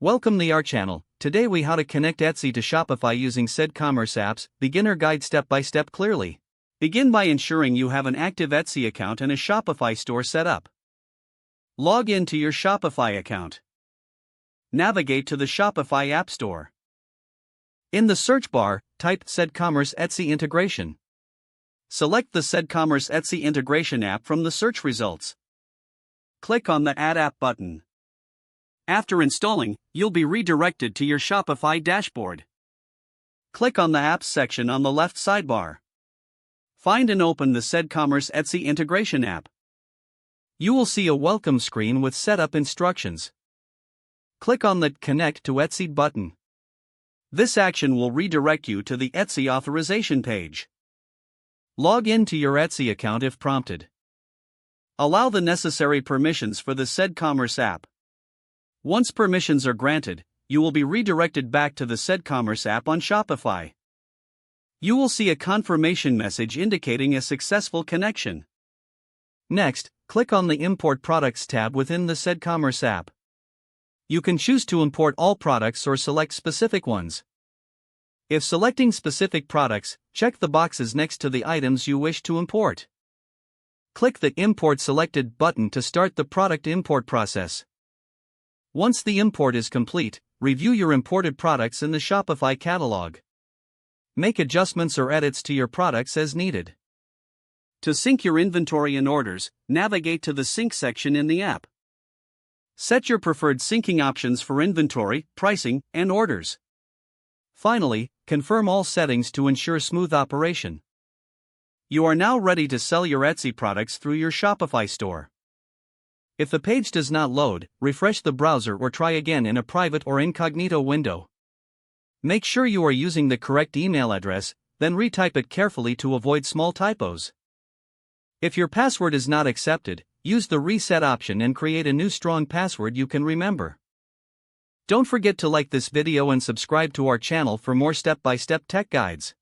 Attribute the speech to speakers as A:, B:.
A: Welcome to our channel. Today we how to connect Etsy to Shopify using CedCommerce apps, beginner guide step by step clearly. Begin by ensuring you have an active Etsy account and a Shopify store set up. Log in to your Shopify account. Navigate to the Shopify App Store. In the search bar, type CedCommerce Etsy integration. Select the CedCommerce Etsy integration app from the search results. Click on the Add App button. After installing, you'll be redirected to your Shopify dashboard. Click on the Apps section on the left sidebar. Find and open the CedCommerce Etsy integration app. You will see a welcome screen with setup instructions. Click on the Connect to Etsy button. This action will redirect you to the Etsy authorization page. Log in to your Etsy account if prompted. Allow the necessary permissions for the CedCommerce app. Once permissions are granted, you will be redirected back to the CedCommerce app on Shopify. You will see a confirmation message indicating a successful connection. Next, click on the Import Products tab within the CedCommerce app. You can choose to import all products or select specific ones. If selecting specific products, check the boxes next to the items you wish to import. Click the Import Selected button to start the product import process. Once the import is complete, review your imported products in the Shopify catalog. Make adjustments or edits to your products as needed. To sync your inventory and orders, navigate to the Sync section in the app. Set your preferred syncing options for inventory, pricing, and orders. Finally, confirm all settings to ensure smooth operation. You are now ready to sell your Etsy products through your Shopify store. If the page does not load, refresh the browser or try again in a private or incognito window. Make sure you are using the correct email address, then retype it carefully to avoid small typos. If your password is not accepted, use the reset option and create a new strong password you can remember. Don't forget to like this video and subscribe to our channel for more step-by-step tech guides.